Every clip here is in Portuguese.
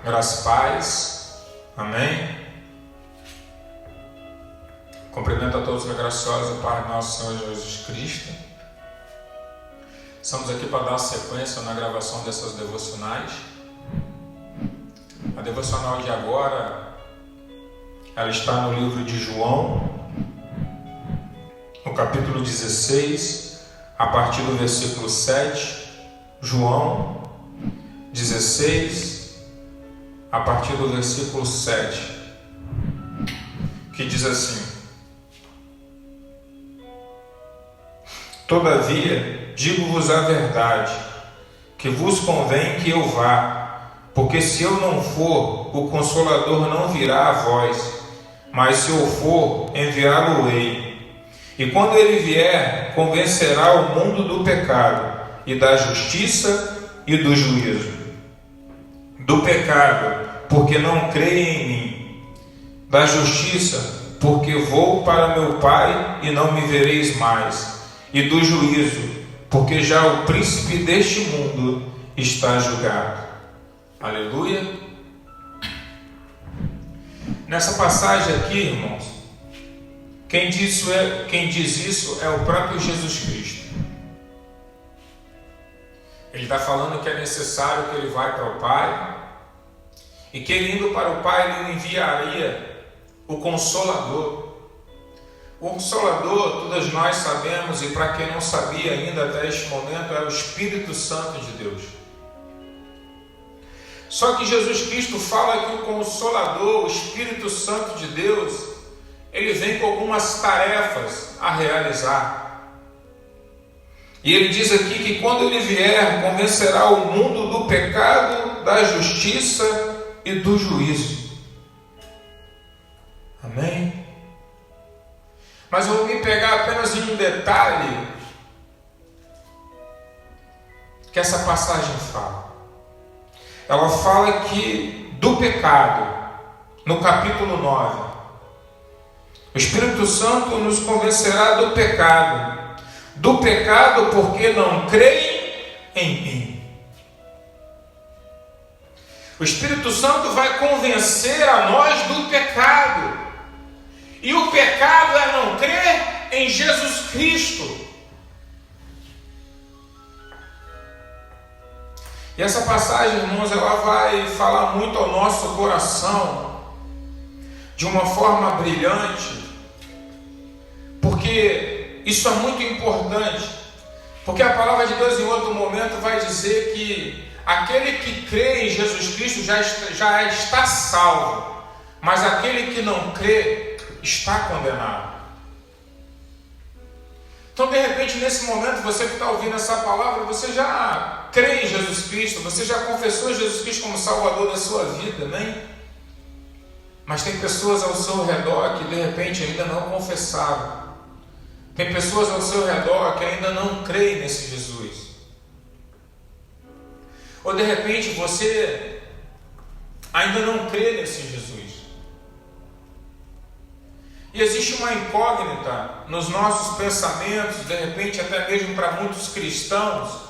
Graça e paz. Amém. Cumprimento a todos na graciosa Pai nosso Senhor Jesus Cristo. Estamos aqui para dar sequência na gravação dessas devocionais. A devocional de agora, ela está no livro de João, no capítulo 16, a partir do versículo 7. João 16, a partir do versículo 7, que diz assim: Todavia, digo-vos a verdade, que vos convém que eu vá, porque se eu não for, o Consolador não virá a vós, mas se eu for, enviá-lo-ei. E quando ele vier, convencerá o mundo do pecado, e da justiça e do juízo. Do pecado, porque não creem em mim. Da justiça, porque vou para meu Pai e não me vereis mais. E do juízo, porque já o príncipe deste mundo está julgado. Aleluia. Nessa passagem aqui, irmãos, quem diz isso é o próprio Jesus Cristo. Ele está falando que é necessário que ele vá para o Pai, e que ele indo para o Pai, ele enviaria o Consolador. O Consolador, todos nós sabemos, e para quem não sabia ainda até este momento, é o Espírito Santo de Deus. Só que Jesus Cristo fala que o Consolador, o Espírito Santo de Deus, ele vem com algumas tarefas a realizar. E ele diz aqui que quando ele vier, convencerá o mundo do pecado, da justiça e do juízo. Amém? Mas eu vou me pegar apenas em um detalhe que essa passagem fala. Ela fala que do pecado, no capítulo 9, o Espírito Santo nos convencerá do pecado. Do pecado porque não creem em mim. O Espírito Santo vai convencer a nós do pecado. E o pecado é não crer em Jesus Cristo. E essa passagem, irmãos, ela vai falar muito ao nosso coração de uma forma brilhante, porque isso é muito importante, porque a palavra de Deus em outro momento vai dizer que aquele que crê em Jesus Cristo já está salvo, mas aquele que não crê está condenado. Então, de repente, nesse momento, você que está ouvindo essa palavra, você já crê em Jesus Cristo, você já confessou Jesus Cristo como Salvador da sua vida, né? Mas tem pessoas ao seu redor que, de repente, ainda não confessaram. Tem pessoas ao seu redor que ainda não creem nesse Jesus. Ou de repente você ainda não crê nesse Jesus. E existe uma incógnita nos nossos pensamentos, de repente até mesmo para muitos cristãos,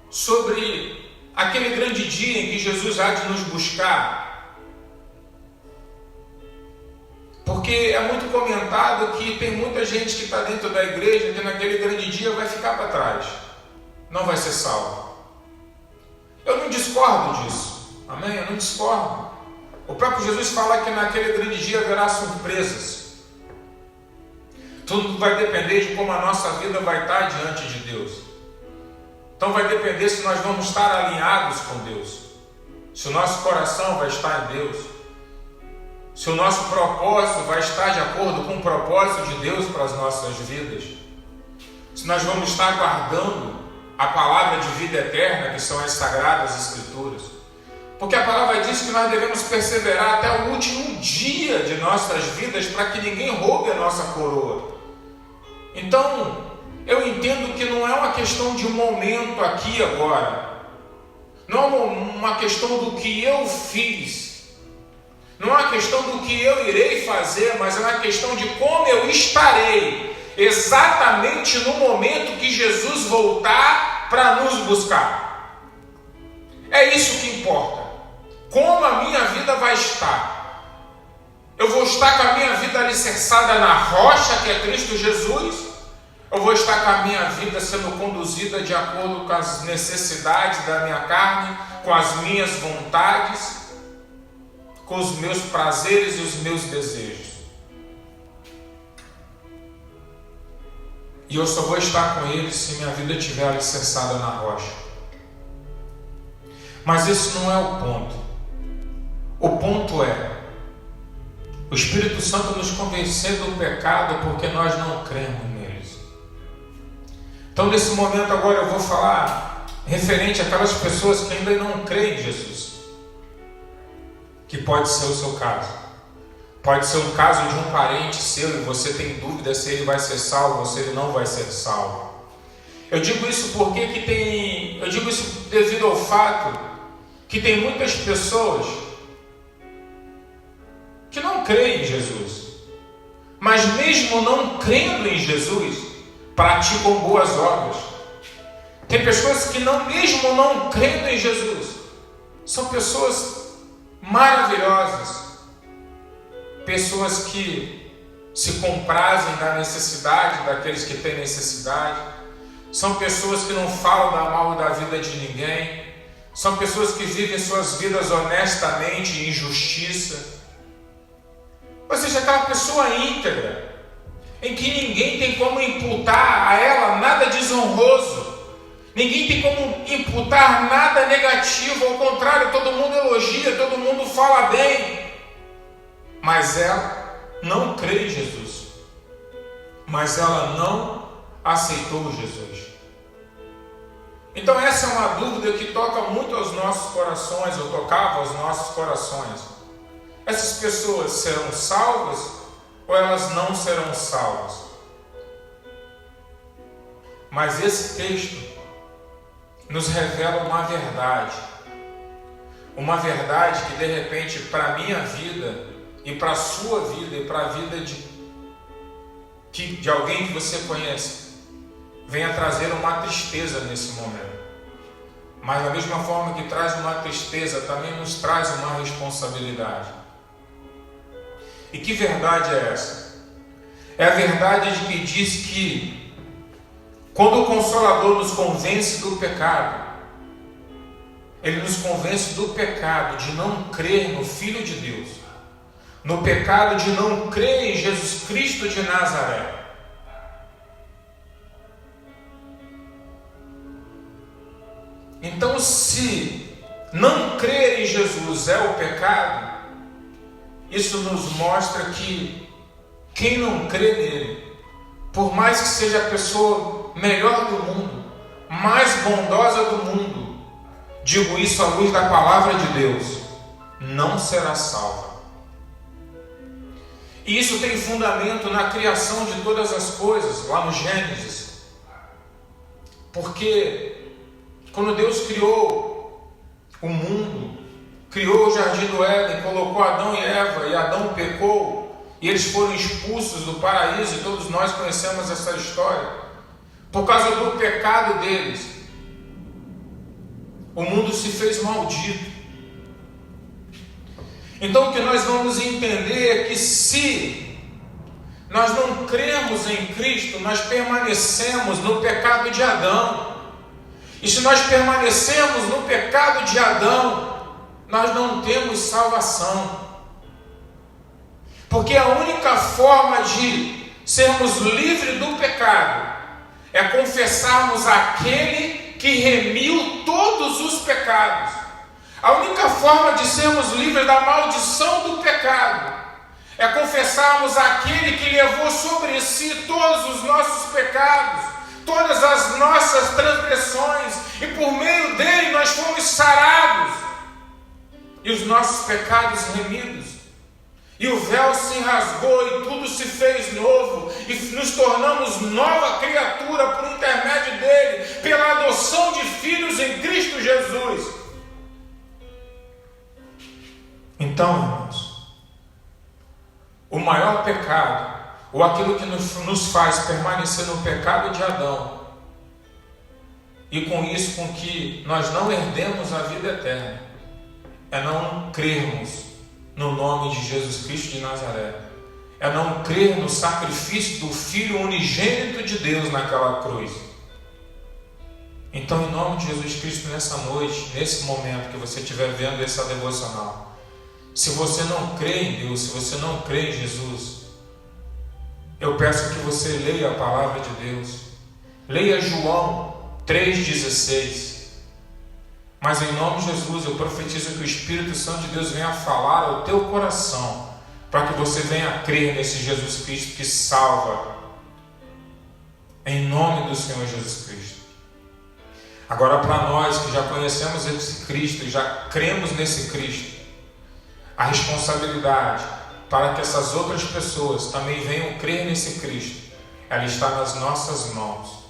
sobre aquele grande dia em que Jesus há de nos buscar. Porque é muito comentado que tem muita gente que está dentro da igreja que naquele grande dia vai ficar para trás, não vai ser salvo. Eu não discordo disso, amém? Eu não discordo. O próprio Jesus fala que naquele grande dia haverá surpresas. Tudo vai depender de como a nossa vida vai estar diante de Deus. Então vai depender se nós vamos estar alinhados com Deus, se o nosso coração vai estar em Deus, se o nosso propósito vai estar de acordo com o propósito de Deus para as nossas vidas, se nós vamos estar guardando a palavra de vida eterna, que são as Sagradas Escrituras. Porque a palavra diz que nós devemos perseverar até o último dia de nossas vidas para que ninguém roube a nossa coroa. Então, eu entendo que não é uma questão de um momento aqui e agora. Não é uma questão do que eu fiz. Não é uma questão do que eu irei fazer, mas é uma questão de como eu estarei exatamente no momento que Jesus voltar para nos buscar. É isso que importa. como a minha vida vai estar. Eu vou estar com a minha vida alicerçada na rocha, que é Cristo Jesus. Eu vou estar com a minha vida sendo conduzida de acordo com as necessidades da minha carne, com as minhas vontades, com os meus prazeres e os meus desejos. E eu só vou estar com Ele se minha vida estiver alicerçada na rocha. Mas esse não é o ponto. O ponto é o Espírito Santo nos convencer do pecado porque nós não cremos neles. Então, nesse momento agora eu vou falar referente àquelas pessoas que ainda não creem em Jesus. Que pode ser o seu caso. Pode ser um caso de um parente seu e você tem dúvida se ele vai ser salvo ou se ele não vai ser salvo. Eu digo isso porque eu digo isso devido ao fato que tem muitas pessoas que não creem em Jesus, mas mesmo não crendo em Jesus, praticam boas obras. Tem pessoas que mesmo não crendo em Jesus, são pessoas maravilhosas, pessoas que se comprazem da necessidade daqueles que têm necessidade, são pessoas que não falam da mal da vida de ninguém, são pessoas que vivem suas vidas honestamente em justiça. Ou seja, aquela pessoa íntegra, em que ninguém tem como imputar a ela nada desonroso, ninguém tem como imputar nada negativo, ao contrário, todo mundo elogia, todo mundo fala bem, mas ela não crê em Jesus, mas ela não aceitou Jesus. Então essa é uma dúvida que toca muito aos nossos corações, ou tocava aos nossos corações. Essas pessoas serão salvas ou elas não serão salvas? Mas esse texto nos revela uma verdade que de repente para a minha vida e para a sua vida e para a vida de alguém que você conhece, venha trazer uma tristeza nesse momento. Mas da mesma forma que traz uma tristeza, também nos traz uma responsabilidade. E que verdade é essa? É a verdade de que diz que quando o Consolador nos convence do pecado, Ele nos convence do pecado de não crer no Filho de Deus, no pecado de não crer em Jesus Cristo de Nazaré. Então, se não crer em Jesus é o pecado, isso nos mostra que quem não crê nele, por mais que seja a pessoa melhor do mundo, mais bondosa do mundo, digo isso à luz da palavra de Deus, não será salva. E isso tem fundamento na criação de todas as coisas, lá no Gênesis. Porque quando Deus criou o mundo, criou o jardim do Éden, colocou Adão e Eva, e Adão pecou, e eles foram expulsos do paraíso, e todos nós conhecemos essa história. Por causa do pecado deles, o mundo se fez maldito. Então o que nós vamos entender é que se nós não cremos em Cristo, nós permanecemos no pecado de Adão. E se nós permanecemos no pecado de Adão, nós não temos salvação. Porque a única forma de sermos livres do pecado é confessarmos aquele que remiu todos os pecados. A única forma de sermos livres da maldição do pecado é confessarmos aquele que levou sobre si todos os nossos pecados, todas as nossas transgressões, e por meio dele nós fomos sarados, e os nossos pecados remidos, e o véu se rasgou e tudo se fez novo, e nos tornamos nova criatura por intermédio dele, pela adoção de filhos em Cristo Jesus. Então, irmãos, o maior pecado, ou aquilo que nos faz permanecer no pecado de Adão, e com isso com que nós não herdemos a vida eterna, é não crermos no nome de Jesus Cristo de Nazaré. É não crer no sacrifício do Filho unigênito de Deus naquela cruz. Então, em nome de Jesus Cristo, nessa noite, nesse momento que você estiver vendo essa devocional, se você não crê em Deus, se você não crê em Jesus, eu peço que você leia a palavra de Deus. Leia João 3,16. Mas em nome de Jesus, eu profetizo que o Espírito Santo de Deus venha falar ao teu coração, para que você venha crer nesse Jesus Cristo que salva, em nome do Senhor Jesus Cristo. Agora, para nós que já conhecemos esse Cristo, já cremos nesse Cristo, a responsabilidade para que essas outras pessoas também venham crer nesse Cristo, ela está nas nossas mãos,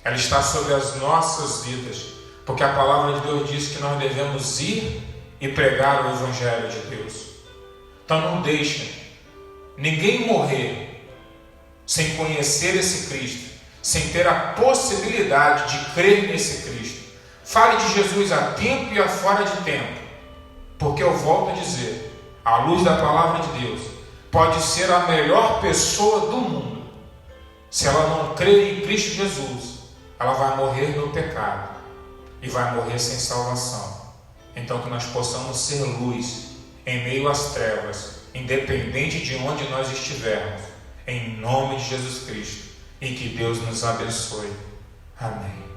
ela está sobre as nossas vidas, porque a palavra de Deus diz que nós devemos ir e pregar o Evangelho de Deus. Então não deixem ninguém morrer sem conhecer esse Cristo, sem ter a possibilidade de crer nesse Cristo. Fale de Jesus a tempo e a fora de tempo, porque eu volto a dizer, à luz da palavra de Deus, pode ser a melhor pessoa do mundo. Se ela não crer em Cristo Jesus, ela vai morrer no pecado e vai morrer sem salvação. Então que nós possamos ser luz em meio às trevas, independente de onde nós estivermos, em nome de Jesus Cristo, e que Deus nos abençoe. Amém.